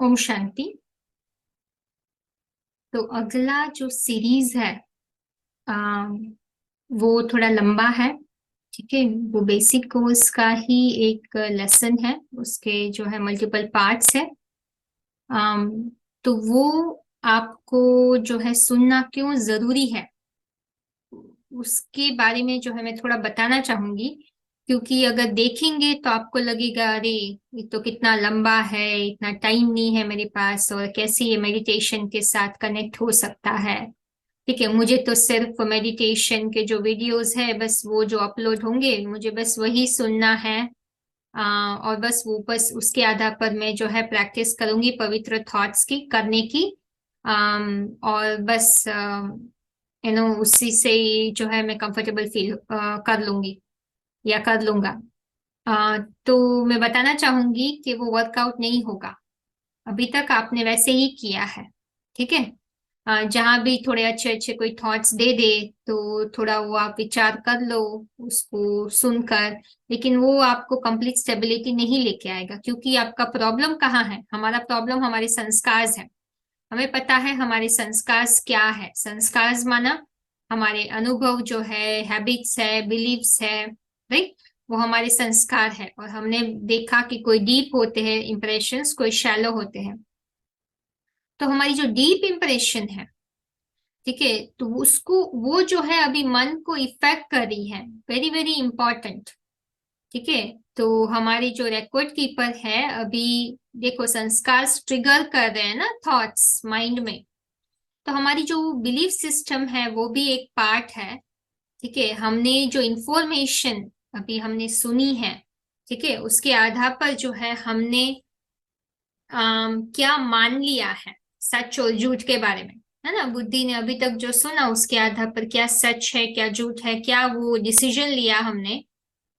ओम शांति। तो अगला जो सीरीज है आ, वो थोड़ा लंबा है। ठीक है, वो बेसिक कोर्स का ही एक लेसन है। उसके जो है मल्टीपल पार्ट्स है। आम, तो वो आपको जो है सुनना क्यों जरूरी है उसके बारे में जो है मैं थोड़ा बताना चाहूंगी। क्योंकि अगर देखेंगे तो आपको लगेगा अरे ये तो कितना लंबा है, इतना टाइम नहीं है मेरे पास, और कैसे ये मेडिटेशन के साथ कनेक्ट हो सकता है। ठीक है, मुझे तो सिर्फ मेडिटेशन के जो वीडियोस है बस वो जो अपलोड होंगे मुझे बस वही सुनना है। और बस उसके आधार पर मैं जो है प्रैक्टिस करूंगी पवित्र थॉट्स की करने की। और बस उसी से ही जो है मैं कंफर्टेबल फील कर लूंगी या कर लूंगा। तो मैं बताना चाहूंगी कि वो वर्कआउट नहीं होगा। अभी तक आपने वैसे ही किया है। ठीक है, जहां भी थोड़े अच्छे अच्छे कोई थॉट्स दे दे तो थोड़ा वो आप विचार कर लो उसको सुनकर। लेकिन वो आपको कंप्लीट स्टेबिलिटी नहीं लेके आएगा, क्योंकि आपका प्रॉब्लम कहाँ है? हमारा प्रॉब्लम हमारे संस्कार है। हमें पता है हमारे संस्कार क्या है। संस्कार माना हमारे अनुभव जो है, हैबिट्स है, बिलीव्स है, राइट। वो हमारे संस्कार है, और हमने देखा कि कोई डीप होते हैं इंप्रेशंस, कोई शैलो होते हैं। तो हमारी जो डीप इंप्रेशन है, ठीक है, तो उसको वो जो है अभी मन को इफेक्ट कर रही है। Very very important. ठीक है, तो हमारी जो रिकॉर्ड कीपर है अभी, देखो संस्कार ट्रिगर कर रहे हैं ना थॉट्स माइंड में। तो हमारी जो बिलीफ सिस्टम है वो भी एक पार्ट है। ठीक है, हमने जो इंफॉर्मेशन अभी हमने सुनी है, ठीक है, उसके आधार पर जो है हमने क्या मान लिया है सच और झूठ के बारे में, है ना। बुद्धि ने अभी तक जो सुना उसके आधार पर क्या सच है क्या झूठ है, क्या वो डिसीजन लिया हमने।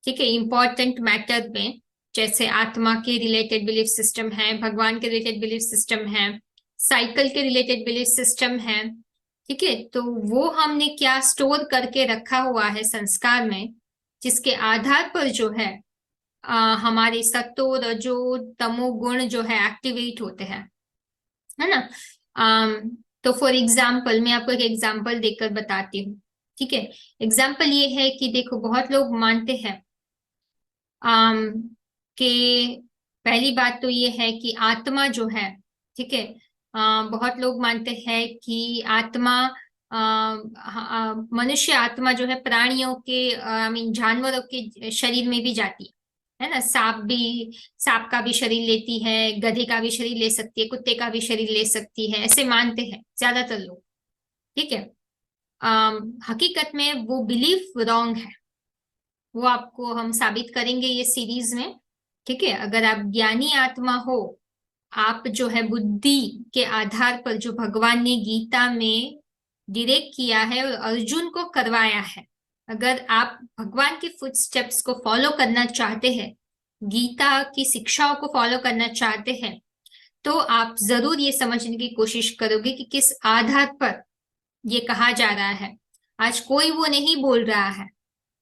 ठीक है, इंपॉर्टेंट मैटर में, जैसे आत्मा के रिलेटेड बिलीफ सिस्टम है, भगवान के रिलेटेड बिलीफ सिस्टम है, साइकिल के रिलेटेड बिलीफ सिस्टम है। ठीक है, तो वो हमने क्या स्टोर करके रखा हुआ है संस्कार में, जिसके आधार पर जो है हमारे सत्तो रजो तमो गुण जो है एक्टिवेट होते हैं, है ना। तो फॉर एग्जाम्पल मैं आपको एक एग्जाम्पल देकर बताती हूँ। ठीक है, एग्जाम्पल ये है कि देखो बहुत लोग मानते हैं कि पहली बात तो ये है कि आत्मा जो है, ठीक है, बहुत लोग मानते हैं कि आत्मा मनुष्य आत्मा जो है प्राणियों के आई मीन जानवरों के शरीर में भी जाती है ना। सांप का भी शरीर लेती है, गधे का भी शरीर ले सकती है, कुत्ते का भी शरीर ले सकती है, ऐसे मानते हैं ज्यादातर लोग। ठीक है, हकीकत में वो बिलीफ रॉन्ग है। वो आपको हम साबित करेंगे ये सीरीज में। ठीक है, अगर आप ज्ञानी आत्मा हो, आप जो है बुद्धि के आधार पर जो भगवान ने गीता में डायरेक्ट किया है और अर्जुन को करवाया है, अगर आप भगवान के फुटस्टेप्स को फॉलो करना चाहते हैं, गीता की शिक्षाओं को फॉलो करना चाहते हैं, तो आप जरूर ये समझने की कोशिश करोगे कि किस आधार पर ये कहा जा रहा है। आज कोई वो नहीं बोल रहा है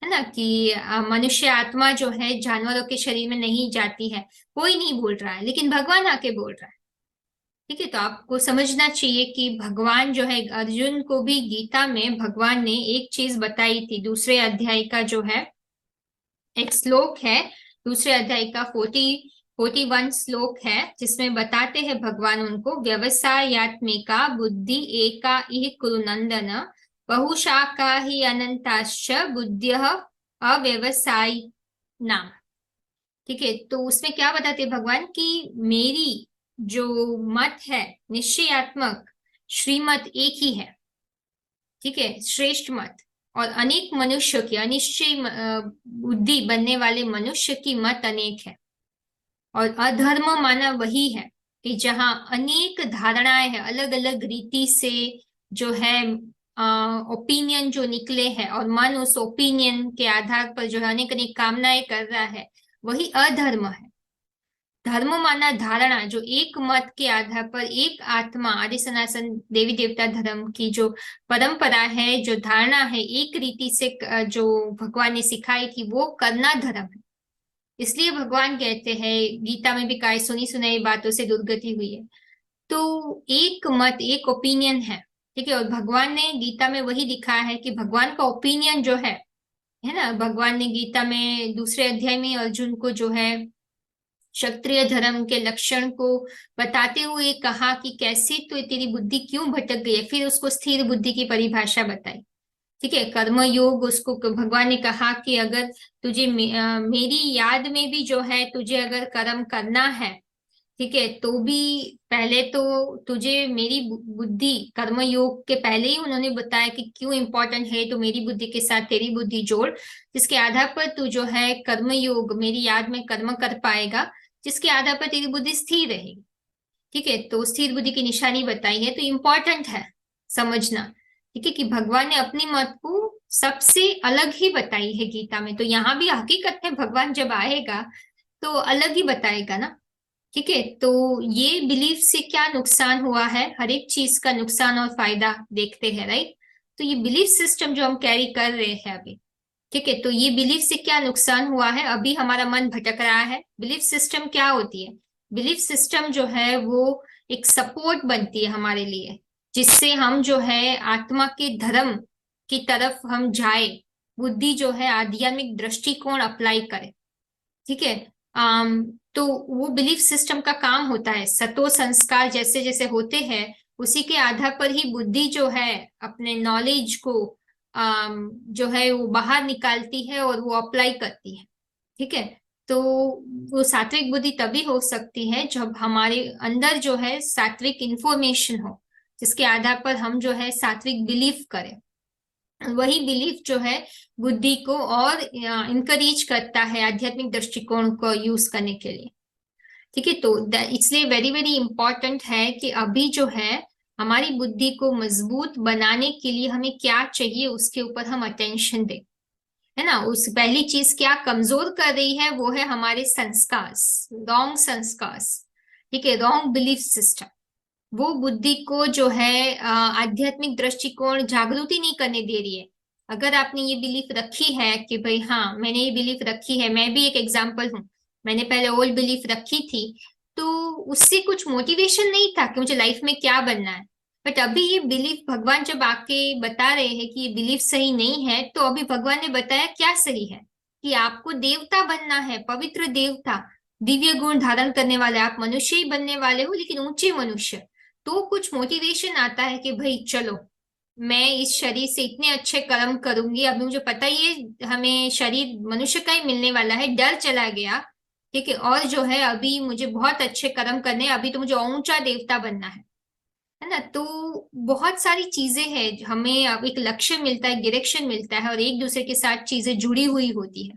ना कि मनुष्य आत्मा जो है जानवरों के शरीर में नहीं जाती है। कोई नहीं बोल रहा है, लेकिन भगवान आके बोल रहा है। ठीक है, तो आपको समझना चाहिए कि भगवान जो है अर्जुन को भी गीता में भगवान ने एक चीज बताई थी। दूसरे अध्याय का जो है एक श्लोक है, दूसरे अध्याय का 41 श्लोक है, जिसमें बताते हैं भगवान उनको, व्यवसायत्मिका बुद्धि एका इह कुरु नंदन बहुशाखा ही अनंताश्च बुद्धिः अव्यवसायी नाम। ठीक है, तो उसमें क्या बताते भगवान कि मेरी जो मत है निश्चयात्मक श्रीमत एक ही है। ठीक है, श्रेष्ठ मत, और अनेक मनुष्य की अनिश्चय बुद्धि बनने वाले मनुष्य की मत अनेक है। और अधर्म माना वही है कि जहाँ अनेक धारणाएं हैं, अलग अलग रीति से जो है ओपिनियन जो निकले हैं, और मन उस ओपिनियन के आधार पर जो है अनेक अनेक कामनाएं कर रहा है, वही अधर्म है। धर्म माना धारणा, जो एक मत के आधार पर एक आत्मा आदि सनातन देवी देवता धर्म की जो परंपरा है, जो धारणा है, एक रीति से जो भगवान ने सिखाई थी वो करना धर्म है। इसलिए भगवान कहते हैं, गीता में भी कहा है, सुनी सुनाई बातों से दुर्गति हुई है। तो एक मत, एक ओपिनियन है, ठीक है। और भगवान ने गीता में वही दिखाया है कि भगवान का ओपिनियन जो है ना, भगवान ने गीता में दूसरे अध्याय में अर्जुन को जो है क्षत्रिय धर्म के लक्षण को बताते हुए कहा कि कैसे तो तेरी बुद्धि क्यों भटक गई है, फिर उसको स्थिर बुद्धि की परिभाषा बताई। ठीक है, कर्म योग, उसको भगवान ने कहा कि अगर तुझे मेरी याद में भी जो है तुझे अगर कर्म करना है, ठीक है, तो भी पहले तो तुझे मेरी बुद्धि, कर्म योग के पहले ही उन्होंने बताया कि क्यों इंपॉर्टेंट है, तो मेरी बुद्धि के साथ तेरी बुद्धि जोड़, जिसके आधार पर तू जो है कर्म योग मेरी याद में कर्म कर पाएगा, जिसके आधार पर तेरी बुद्धि स्थिर रहेगी। ठीक है, तो स्थिर बुद्धि की निशानी बताई है, तो इम्पोर्टेंट है समझना। ठीक है, कि भगवान ने अपनी मत को सबसे अलग ही बताई है गीता में, तो यहाँ भी हकीकत है भगवान जब आएगा तो अलग ही बताएगा ना। ठीक है, तो ये बिलीफ से क्या नुकसान हुआ है, हर एक चीज का नुकसान और फायदा देखते हैं, राइट। तो ये बिलीफ सिस्टम जो हम कैरी कर रहे हैं अभी, ठीक है, तो ये बिलीफ से क्या नुकसान हुआ है, अभी हमारा मन भटक रहा है। बिलीफ सिस्टम क्या होती है, बिलीफ सिस्टम जो है वो एक सपोर्ट बनती है हमारे लिए, जिससे हम जो है आत्मा के धर्म की तरफ हम जाए, बुद्धि जो है आध्यात्मिक दृष्टिकोण अप्लाई करे। ठीक है। तो वो बिलीफ सिस्टम का काम होता है, सतो संस्कार जैसे जैसे होते हैं उसी के आधार पर ही बुद्धि जो है अपने नॉलेज को जो है वो बाहर निकालती है और वो अप्लाई करती है। ठीक है, तो वो सात्विक बुद्धि तभी हो सकती है जब हमारे अंदर जो है सात्विक इंफॉर्मेशन हो, जिसके आधार पर हम जो है सात्विक बिलीफ करें। वही बिलीफ जो है बुद्धि को और इंकरेज करता है आध्यात्मिक दृष्टिकोण को यूज करने के लिए। ठीक है, तो इसलिए वेरी वेरी इंपॉर्टेंट है कि अभी जो है हमारी बुद्धि को मजबूत बनाने के लिए हमें क्या चाहिए उसके ऊपर हम अटेंशन दें, है ना। उस पहली चीज क्या कमजोर कर रही है वो है हमारे संस्कार, रॉन्ग संस्कार। ठीक है, रॉन्ग बिलीफ सिस्टम, वो बुद्धि को जो है आध्यात्मिक दृष्टिकोण जागृति नहीं करने दे रही है। अगर आपने ये बिलीफ रखी है कि भाई हाँ मैंने ये बिलीफ रखी है, मैं भी एक एग्जाम्पल हूँ, मैंने पहले ओल्ड बिलीफ रखी थी, तो उससे कुछ मोटिवेशन नहीं था कि मुझे लाइफ में क्या बनना है। बट अभी ये बिलीफ भगवान जब आके बता रहे हैं कि ये बिलीफ सही नहीं है, तो अभी भगवान ने बताया क्या सही है, कि आपको देवता बनना है, पवित्र देवता, दिव्य गुण धारण करने वाले, आप मनुष्य ही बनने वाले हो लेकिन ऊंचे मनुष्य। तो कुछ मोटिवेशन आता है कि भाई चलो मैं इस शरीर से इतने अच्छे कर्म करूंगी, अभी मुझे पता ही है हमें शरीर मनुष्य का ही मिलने वाला है, डर चला गया। ठीक है, और जो है अभी मुझे बहुत अच्छे कर्म करने हैं, अभी तो मुझे ऊंचा देवता बनना है ना। तो बहुत सारी चीजें हैं, हमें अब एक लक्ष्य मिलता है, डायरेक्शन मिलता है, और एक दूसरे के साथ चीजें जुड़ी हुई होती है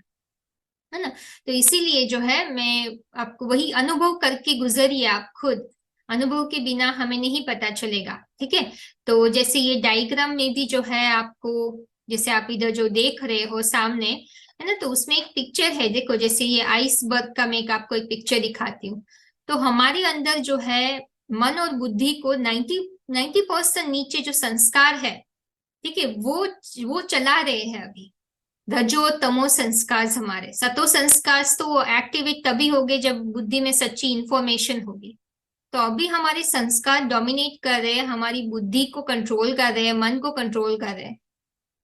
ना। तो इसीलिए जो है मैं आपको वही अनुभव करके गुजरिए, आप खुद, अनुभव के बिना हमें नहीं पता चलेगा। ठीक है, तो जैसे ये डायग्राम में भी जो है आपको, जैसे आप इधर जो देख रहे हो सामने, है ना, तो उसमें एक पिक्चर है, देखो जैसे ये आइसबर्ग का मैं आपको एक पिक्चर दिखाती हूँ। तो हमारे अंदर जो है मन और बुद्धि को 90% नीचे जो संस्कार है, ठीक है, वो चला रहे हैं अभी। रजो तमो संस्कार, हमारे सतो संस्कार तो एक्टिवेट तभी होंगे जब बुद्धि में सच्ची इंफॉर्मेशन होगी। तो अभी हमारे संस्कार डोमिनेट कर रहे हैं, हमारी बुद्धि को कंट्रोल कर रहे हैं, मन को कंट्रोल कर रहे हैं।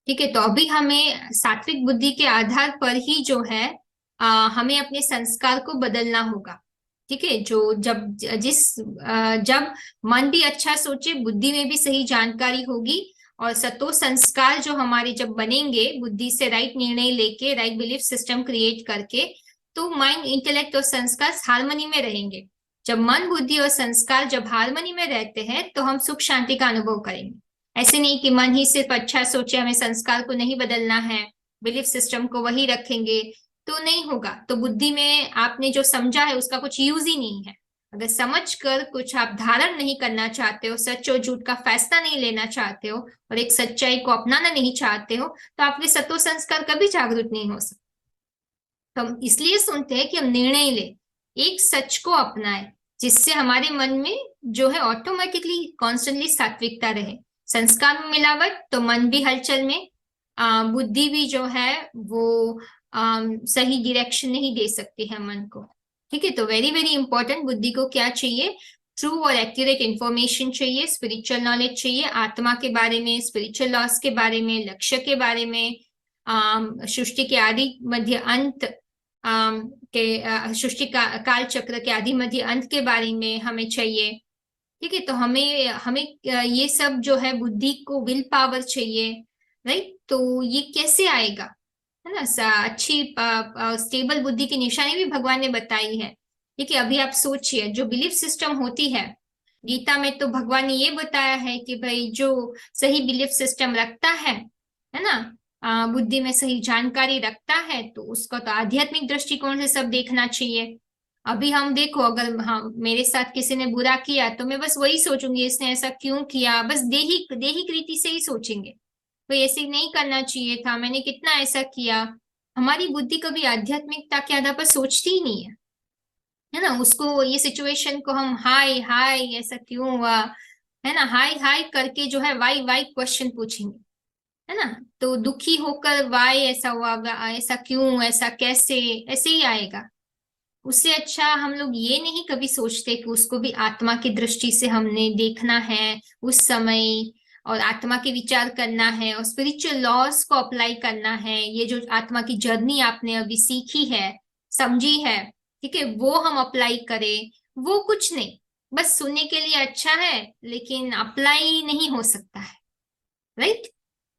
ठीक है, तो अभी हमें सात्विक बुद्धि के आधार पर ही जो है हमें अपने संस्कार को बदलना होगा। ठीक है, जो जब मन भी अच्छा सोचे, बुद्धि में भी सही जानकारी होगी, और सतो संस्कार जो हमारे जब बनेंगे बुद्धि से राइट निर्णय लेके, राइट बिलीफ सिस्टम क्रिएट करके, तो माइंड, इंटेलेक्ट और संस्कार हारमोनी में रहेंगे। जब मन, बुद्धि और संस्कार जब हारमोनी में रहते हैं तो हम सुख शांति का अनुभव करेंगे। ऐसे नहीं कि मन ही सिर्फ अच्छा सोचे, हमें संस्कार को नहीं बदलना है, बिलीफ सिस्टम को वही रखेंगे, तो नहीं होगा। तो बुद्धि में आपने जो समझा है उसका कुछ यूज ही नहीं है। अगर समझ कर कुछ आप धारण नहीं करना चाहते हो, सच और झूठ का फैसला नहीं लेना चाहते हो, और एक सच्चाई को अपनाना नहीं चाहते हो, तो आपके सत्व संस्कार कभी जागृत नहीं हो सकते। तो हम इसलिए सुनते हैं कि हम निर्णय ले, एक सच को अपनाए, जिससे हमारे मन में जो है ऑटोमेटिकली कॉन्स्टेंटली सात्विकता रहे। संस्कार में मिलावट तो मन भी हलचल में, बुद्धि भी जो है वो सही डायरेक्शन नहीं दे सकते हैं मन को। ठीक है, तो वेरी वेरी इंपॉर्टेंट, बुद्धि को क्या चाहिए? ट्रू और एक्यूरेट इंफॉर्मेशन चाहिए, स्पिरिचुअल नॉलेज चाहिए, आत्मा के बारे में, स्पिरिचुअल लॉस के बारे में, लक्ष्य के बारे में, सृष्टि के आदि मध्य अंत सृष्टि का काल चक्र के आदि मध्य अंत के बारे में हमें चाहिए। ठीक है, तो हमें हमें ये सब जो है, बुद्धि को विल पावर चाहिए, राइट? तो ये कैसे आएगा, है ना? अच्छी स्टेबल बुद्धि की निशानी भी भगवान ने बताई है। ठीक है, अभी आप सोचिए, जो बिलीफ सिस्टम होती है, गीता में तो भगवान ने ये बताया है कि भाई जो सही बिलीफ सिस्टम रखता है ना, बुद्धि में सही जानकारी रखता है, तो उसको तो आध्यात्मिक दृष्टिकोण से सब देखना चाहिए। अभी हम देखो, अगर हम मेरे साथ किसी ने बुरा किया तो मैं बस वही सोचूंगी, इसने ऐसा क्यों किया, बस देही रीति से ही सोचेंगे, तो ऐसे नहीं करना चाहिए था, मैंने कितना ऐसा किया। हमारी बुद्धि कभी आध्यात्मिकता के आधार पर सोचती ही नहीं है ना? उसको, ये सिचुएशन को हम हाय हाय ऐसा क्यों हुआ, है ना, हाय हाय करके जो है वाई वाई क्वेश्चन पूछेंगे, है ना? तो दुखी होकर वाई ऐसा हुआ, ऐसा क्यों, ऐसा कैसे, ऐसे ही आएगा। उससे अच्छा हम लोग ये नहीं कभी सोचते कि उसको भी आत्मा की दृष्टि से हमने देखना है उस समय, और आत्मा के विचार करना है, और स्पिरिचुअल लॉस को अप्लाई करना है। ये जो आत्मा की जर्नी आपने अभी सीखी है, समझी है, ठीक है, वो हम अप्लाई करें। वो कुछ नहीं, बस सुनने के लिए अच्छा है, लेकिन अप्लाई नहीं हो सकता है, राइट?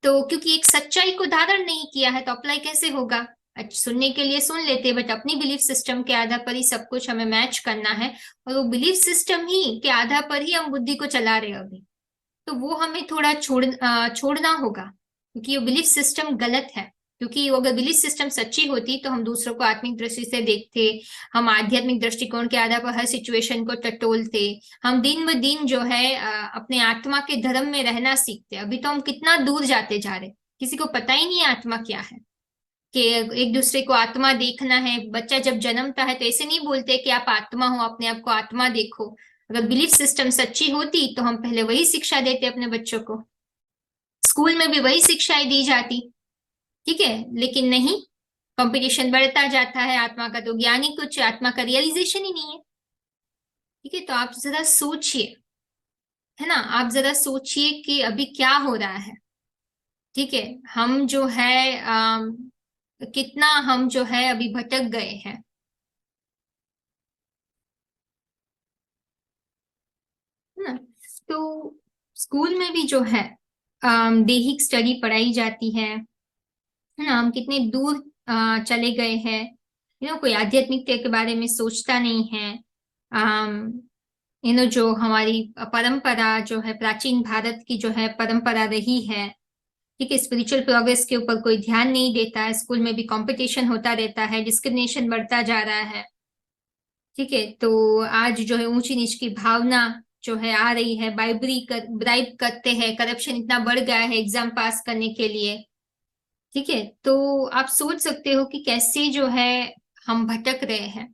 तो क्योंकि एक सच्चाई को धारण नहीं किया है, तो अप्लाई कैसे होगा? अच्छा, सुनने के लिए सुन लेते हैं, बट अपनी बिलीफ सिस्टम के आधार पर ही सब कुछ हमें मैच करना है, और वो बिलीफ सिस्टम ही के आधार पर ही हम बुद्धि को चला रहे हैं अभी। तो वो हमें थोड़ा छोड़ना होगा, क्योंकि वो बिलीफ सिस्टम गलत है। क्योंकि अगर बिलीफ सिस्टम सच्ची होती तो हम दूसरों को आत्मिक दृष्टि से देखते, हम आध्यात्मिक दृष्टिकोण के आधार पर हर सिचुएशन को टटोलते, हम दिन ब दिन जो है अपने आत्मा के धर्म में रहना सीखते। अभी तो हम कितना दूर जाते जा रहे, किसी को पता ही नहीं है आत्मा क्या है, कि एक दूसरे को आत्मा देखना है। बच्चा जब जन्मता है तो ऐसे नहीं बोलते कि आप आत्मा हो, अपने आप को आत्मा देखो। अगर बिलीफ सिस्टम सच्ची होती तो हम पहले वही शिक्षा देते अपने बच्चों को, स्कूल में भी वही शिक्षाएं दी जाती। ठीक है, लेकिन नहीं, कंपटीशन बढ़ता जाता है, आत्मा का तो ज्ञान ही कुछ, आत्मा का रियलाइजेशन ही नहीं है। ठीक है, तो आप जरा सोचिए, है ना, आप जरा सोचिए कि अभी क्या हो रहा है। ठीक है, हम जो है कितना हम जो है अभी भटक गए हैं, है ना? तो स्कूल में भी जो है दैहिक स्टडी पढ़ाई जाती है ना, हम कितने दूर चले गए हैं। कोई आध्यात्मिकता के बारे में सोचता नहीं है। जो हमारी परंपरा जो है, प्राचीन भारत की जो है परंपरा रही है, ठीक है, स्पिरिचुअल प्रोग्रेस के ऊपर कोई ध्यान नहीं देता है। स्कूल में भी कंपटीशन होता रहता है, डिस्क्रिमिनेशन बढ़ता जा रहा है। ठीक है, तो आज जो है ऊंची नीच की भावना जो है आ रही है, ब्राइब करते हैं, करप्शन इतना बढ़ गया है एग्जाम पास करने के लिए। ठीक है, तो आप सोच सकते हो कि कैसे जो है हम भटक रहे हैं।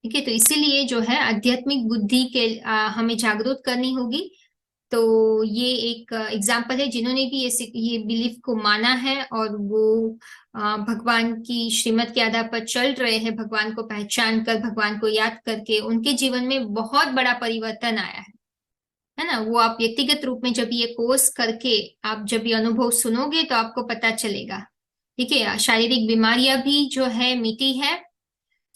ठीक है, तो इसीलिए जो है आध्यात्मिक बुद्धि के हमें जागरूक करनी होगी। तो ये एक एग्जाम्पल है, जिन्होंने भी ये बिलीफ को माना है, और वो भगवान की श्रीमत के आधार पर चल रहे हैं, भगवान को पहचान कर, भगवान को याद करके उनके जीवन में बहुत बड़ा परिवर्तन आया है ना? वो आप व्यक्तिगत रूप में जब ये कोर्स करके आप जब ये अनुभव सुनोगे तो आपको पता चलेगा। ठीक है, शारीरिक बीमारियां भी जो है मिटी है।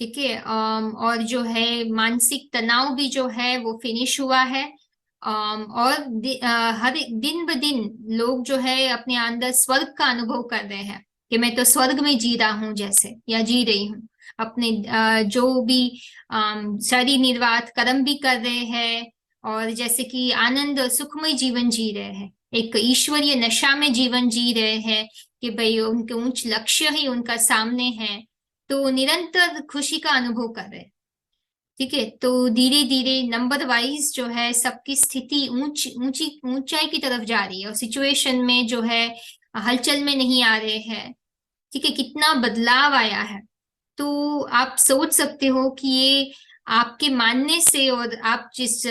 ठीक है, और जो है मानसिक तनाव भी जो है वो फिनिश हुआ है। और हर दिन ब दिन लोग जो है अपने अंदर स्वर्ग का अनुभव कर रहे हैं, कि मैं तो स्वर्ग में जी रहा हूँ जैसे, या जी रही हूँ। अपने जो भी शरीर निर्वाह कर्म भी कर रहे हैं, और जैसे कि आनंद और सुखमय जीवन जी रहे हैं, एक ईश्वरीय नशा में जीवन जी रहे हैं, कि भाई उनके उच्च लक्ष्य ही उनका सामने है, तो निरंतर खुशी का अनुभव कर रहे हैं। ठीक है, तो धीरे धीरे नंबर वाइज जो है सबकी स्थिति ऊंचाई की तरफ जा रही है, और सिचुएशन में जो है हलचल में नहीं आ रहे हैं। ठीक है, कितना बदलाव आया है। तो आप सोच सकते हो कि ये आपके मानने से, और आप जिस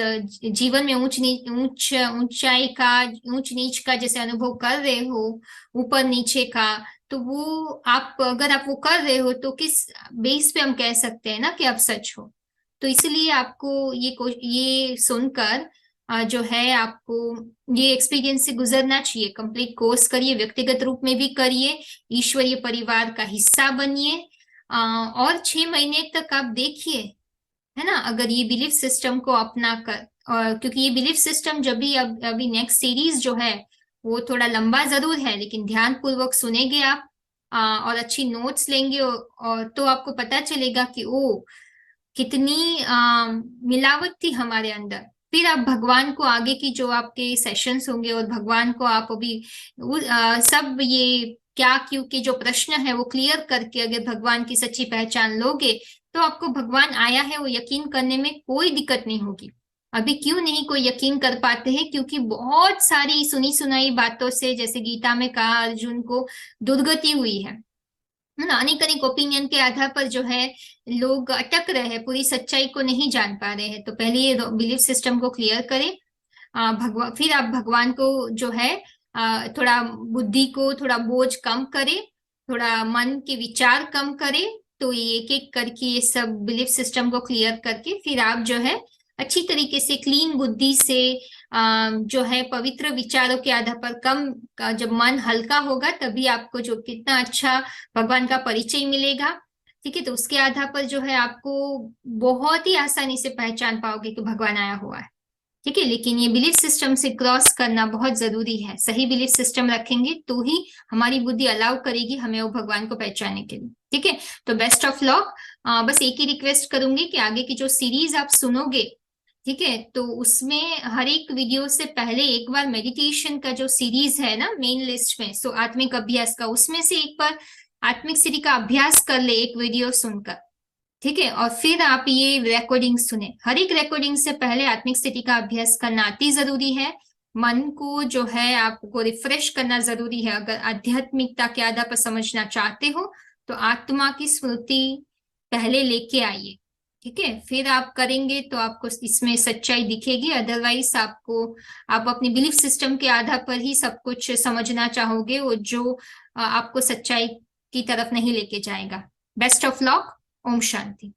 जीवन में ऊंचाई का, ऊंच नीच का जैसे अनुभव कर रहे हो, ऊपर नीचे का, तो वो आप अगर आप वो कर रहे हो तो किस बेस पे हम कह सकते हैं ना कि आप सच हो। तो इसलिए आपको ये सुनकर जो है आपको ये एक्सपीरियंस से गुजरना चाहिए। कंप्लीट कोर्स करिए, व्यक्तिगत रूप में भी करिए, ईश्वरीय परिवार का हिस्सा बनिए, और 6 महीने तक आप देखिए, है ना, अगर ये बिलीफ सिस्टम को अपना कर। और क्योंकि ये बिलीफ सिस्टम जब भी अभी नेक्स्ट सीरीज जो है वो थोड़ा लंबा जरूर है, लेकिन ध्यान पूर्वक सुनेंगे आप, और अच्छी नोट्स लेंगे, और तो आपको पता चलेगा कि ओ कितनी मिलावट थी हमारे अंदर। फिर आप भगवान को आगे की जो आपके सेशंस होंगे, और भगवान को आप अभी सब ये क्या क्यों के जो प्रश्न है वो क्लियर करके अगर भगवान की सच्ची पहचान लोगे, तो आपको भगवान आया है वो यकीन करने में कोई दिक्कत नहीं होगी। अभी क्यों नहीं कोई यकीन कर पाते हैं? क्योंकि बहुत सारी सुनी सुनाई बातों से, जैसे गीता में कहा, अर्जुन को दुर्गति हुई है ना, अनेक अनेक ओपिनियन के आधार पर जो है लोग अटक रहे हैं, पूरी सच्चाई को नहीं जान पा रहे हैं। तो पहले ये बिलीफ सिस्टम को क्लियर करें। भगवान, फिर आप भगवान को जो है थोड़ा बुद्धि को थोड़ा बोझ कम करें, थोड़ा मन के विचार कम करें। तो ये एक एक करके ये सब बिलीफ सिस्टम को क्लियर करके फिर आप जो है अच्छी तरीके से क्लीन बुद्धि से जो है पवित्र विचारों के आधार पर जब मन हल्का होगा तभी आपको जो कितना अच्छा भगवान का परिचय मिलेगा। ठीक है, तो उसके आधार पर जो है आपको बहुत ही आसानी से पहचान पाओगे कि भगवान आया हुआ है। ठीक है, लेकिन ये बिलीफ सिस्टम से क्रॉस करना बहुत जरूरी है। सही बिलीफ सिस्टम रखेंगे तो ही हमारी बुद्धि अलाउ करेगी हमें वो भगवान को पहचानने के लिए। ठीक है, तो बेस्ट ऑफ लक। बस एक ही रिक्वेस्ट करूंगी कि आगे की जो सीरीज आप सुनोगे, ठीक है, तो उसमें हर एक वीडियो से पहले एक बार मेडिटेशन का जो सीरीज है ना मेन लिस्ट में, सो आत्मिक अभ्यास का, उसमें से एक बार आत्मिक स्थिति का अभ्यास कर ले एक वीडियो सुनकर। ठीक है, और फिर आप ये रिकॉर्डिंग सुने। हर एक रिकॉर्डिंग से पहले आत्मिक स्थिति का अभ्यास करना अति जरूरी है। मन को जो है आपको रिफ्रेश करना जरूरी है। अगर आध्यात्मिकता के आधार पर समझना चाहते हो तो आत्मा की स्मृति पहले लेके आइए। ठीक है, फिर आप करेंगे तो आपको इसमें सच्चाई दिखेगी। अदरवाइज आप अपनी बिलीफ सिस्टम के आधार पर ही सब कुछ समझना चाहोगे, वो जो आपको सच्चाई की तरफ नहीं लेके जाएगा। Best of luck. ओम शांति।